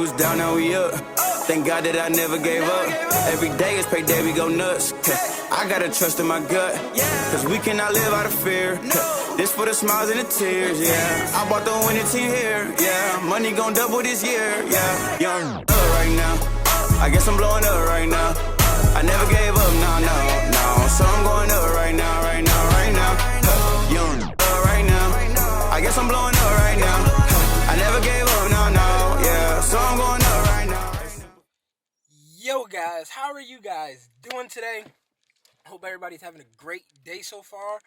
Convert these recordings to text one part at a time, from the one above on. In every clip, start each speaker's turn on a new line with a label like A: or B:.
A: was down, now we up. Thank God that I never gave up. Every day is payday, we go nuts. I gotta trust in my gut, cause we cannot live out of fear. This for the smiles and the tears, yeah. I bought the winning team here, yeah. Money gon' double this year, yeah. Young right now, I guess I'm blowing up right now. I never gave up, no. So I'm going up right now, right now, right now. Young right now, I guess I'm blowing up right now. I never gave up, no, yeah. So I'm going up right now.
B: Yo guys, how are you guys doing today? Hope everybody's having a great day so far.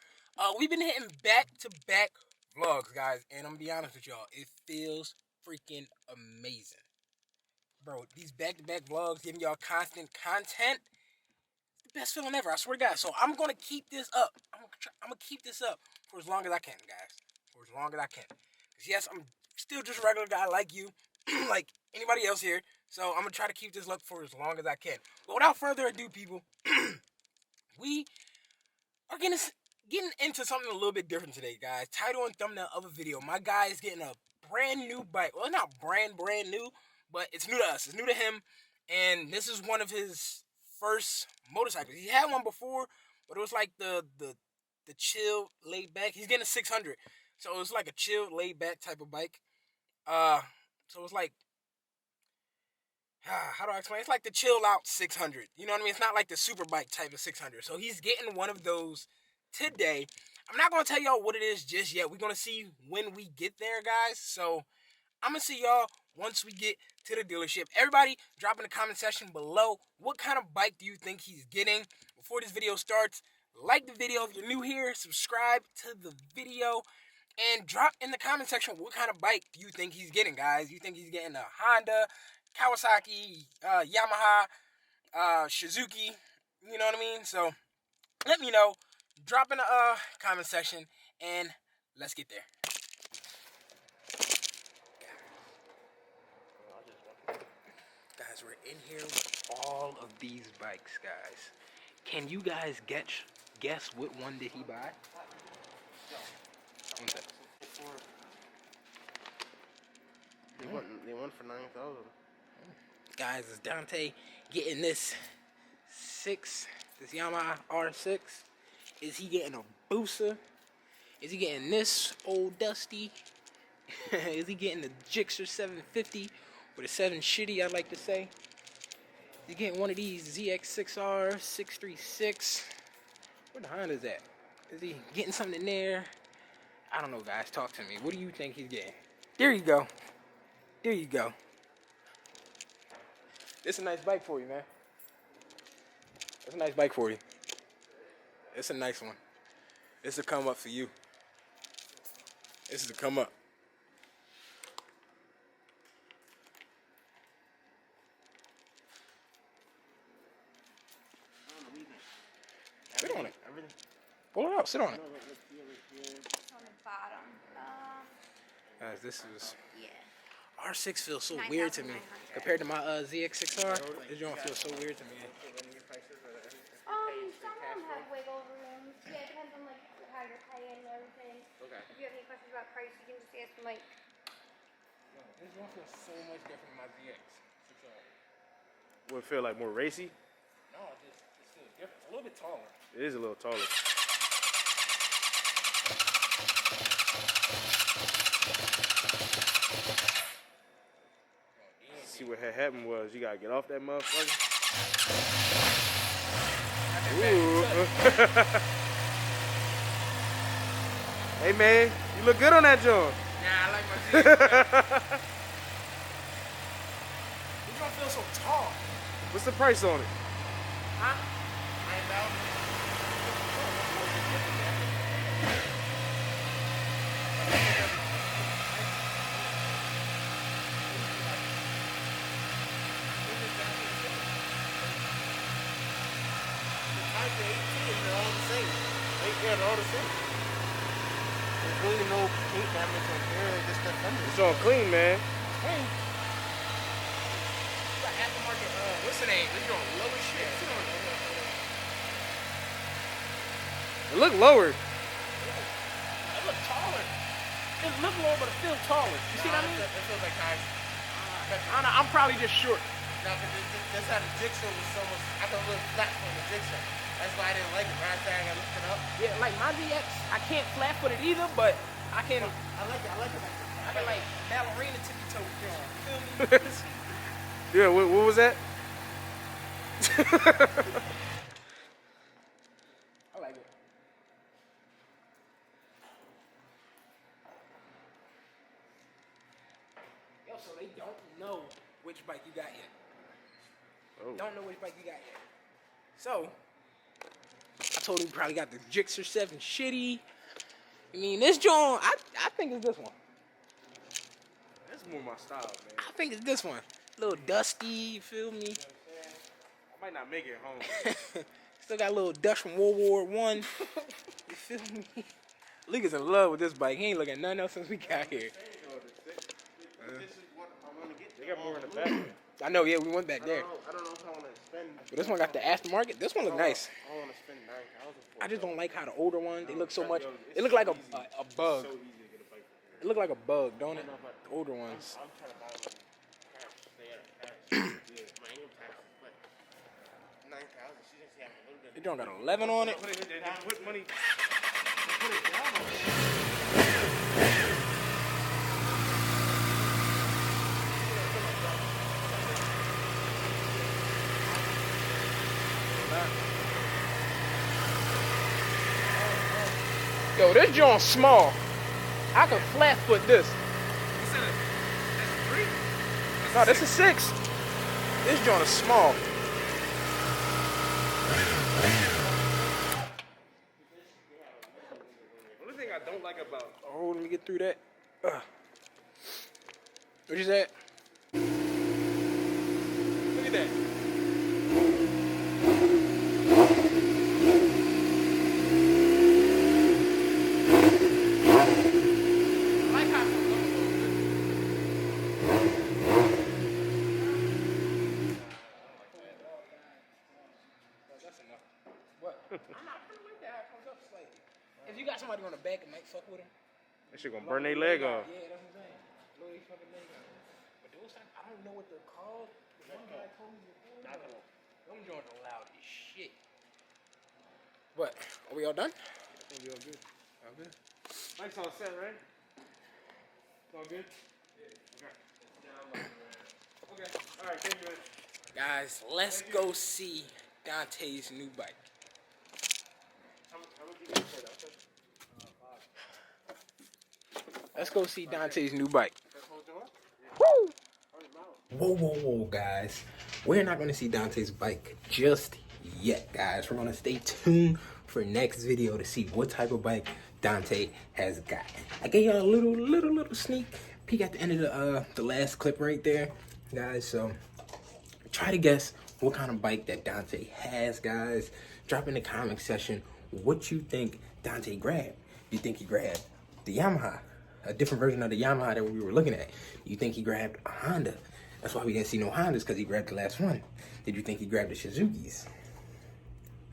B: We've been hitting back-to-back vlogs, guys, and I'm gonna be honest with y'all, it feels freaking amazing. Bro, these back-to-back vlogs giving y'all constant content, the best feeling ever, I swear to God. So I'm gonna keep this up. I'm gonna keep this up for as long as I can, guys. For as long as I can. Because yes, I'm still just a regular guy like you, like anybody else here. So I'm gonna try to keep this up for as long as I can. But without further ado, people, we are getting into something a little bit different today, guys. Title and thumbnail of a video. My guy is getting a brand new bike. Well, not brand new, but it's new to us. It's new to him, and this is one of his first motorcycles. He had one before, but it was like the chill, laid back. He's getting a 600, so it's like a chill, laid back type of bike. So it's like, how do I explain? It's like the chill out 600. You know what I mean? It's not like the super bike type of 600. So he's getting one of those today. I'm not going to tell y'all what it is just yet. We're going to see when we get there, guys. So I'm going to see y'all once we get to the dealership. Everybody drop in the comment section below, what kind of bike do you think he's getting? Before this video starts, like the video if you're new here, subscribe to the video, and drop in the comment section what kind of bike do you think he's getting, guys. You think he's getting a Honda, Kawasaki, Yamaha, Suzuki, you know what I mean? So let me know. Drop in the comment section, and let's get there. Guys, we're in here with all of these bikes, guys. Can you guys guess what one did he buy?
C: They won for 9,000.
B: Guys, it's Dante getting this Yamaha R6. Is he getting a Booster? Is he getting this old Dusty? Is he getting the Gixxer 750 with a 7 shitty, I like to say? Is he getting one of these ZX6R 636? Where the Honda's at? Is he getting something in there? I don't know, guys. Talk to me. What do you think he's getting? There you go. There you go. It's a nice bike for you, man. It's a nice bike for you. It's a nice one. It's a come up for you. This is a come up. Sit on it. Pull it out. Sit on it.
D: It's on the bottom.
B: Guys, this is...
D: Yeah.
B: R6 feels so weird to me. Compared to my ZX6R, this joint feels so weird to me.
D: Some of them have wiggle rooms. Yeah, it depends on like how you're paying and everything. Okay. If you have any questions about price, you can just ask them like.
B: This one feels so much different than my ZX6R.
C: Would it feel like more racy?
B: No, it feels different. It's a little bit taller.
C: It is a little taller. See what had happened was you gotta get off that motherfucker. Ooh. Hey man, you look good on that joint.
B: Nah, I like my ZX. This joint feels so tall.
C: What's the price on it?
B: Huh? 9,000.
C: Yeah, they're all the same.
B: There's really no paint damage on here. Just that fender.
C: It's all clean, man.
B: Clean. Got aftermarket. What's the name? This joint low as shit.
C: It look lower.
B: It look taller. It look lower, but it feels taller. You see what I mean?
E: It feels like nice.
B: I'm probably just short.
E: Now, this how the jigsaw was so much. I got a little flat on the jigsaw. That's why I didn't like it. Right there, I looked it up.
B: Yeah, like my DX, I can't flat foot it either, but I can.
E: I like it. I like it.
B: I can like ballerina tippy toe. You feel me?
C: Yeah, what was that?
B: I like it. Yo, so they don't know which bike you got yet.
C: Oh.
B: Don't know which bike you got yet. So, I told him he probably got the Gixxer 7 shitty. I mean, this joint, I think it's this one.
C: That's more my style, man.
B: I think it's this one. A little dusty, you feel me?
C: I might not make it home.
B: Still got a little dust from World War I. You feel me? Niggas in love with this bike. He ain't looking at nothing else since we got here.
E: This is what I want to get.
C: They got more in the back.
B: I know, yeah, we went back there.
E: I don't know if I want to spend.
B: But this one got the aftermarket. This one look nice.
E: I want to spend 9,000 for
B: I just don't like how the older ones, they look so much. It look like a bug.
C: So easy to get a bike.
B: It look like a bug, don't it? The older ones.
E: I'm trying to buy one cash. They had a cash. My income tax is what? 9,000. She just have a little bit.
B: It don't got 11 on it.
C: Put money.
E: Put it down on it.
B: Yo, this joint's small. I can flat foot this.
C: You said that's 3?
B: No, this is 6. This joint is small.
C: The only thing I don't like about
B: Oh, let me get through that. What you said?
C: look at that.
B: I like how it comes up a little bit. That's enough. What? I'm not gonna like that how it comes up slightly. If you got somebody on the back, it might fuck with them.
C: That shit gonna burn their leg off.
B: Yeah, that's what I'm saying. Blow their fucking leg off. But those type, I don't know what they're called. The one guy told me before. Them joints are loud as shit. What? Are we all done?
C: I think we all good.
B: All good.
C: Mike's all set, right? It's all good? Yeah. Okay. All right, thank you, man.
B: Guys, let's go see Dante's new bike. Let's go see Dante's new bike. Woo! Whoa, guys. We're not going to see Dante's bike just yet, guys. We're going to stay tuned for next video to see what type of bike Dante has got. I gave y'all a little sneak peek at the end of the last clip right there, guys. So try to guess what kind of bike that Dante has, guys. Drop in the comment section what you think Dante grabbed. Do you think he grabbed the Yamaha, a different version of the Yamaha that we were looking at? You think he grabbed a Honda? That's why we didn't see no Hondas, because he grabbed the last one. Did you think he grabbed the Suzuki's?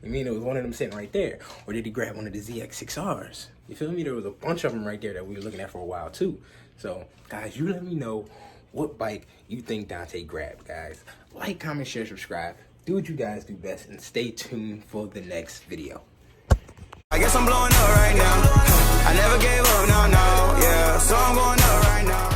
B: I mean, it was one of them sitting right there. Or did he grab one of the ZX6Rs? You feel me? There was a bunch of them right there that we were looking at for a while too. So, guys, you let me know what bike you think Dante grabbed, guys. Like, comment, share, subscribe. Do what you guys do best, and stay tuned for the next video.
A: I guess I'm blowing up right now. I never gave up, no, yeah. So I'm going up right now.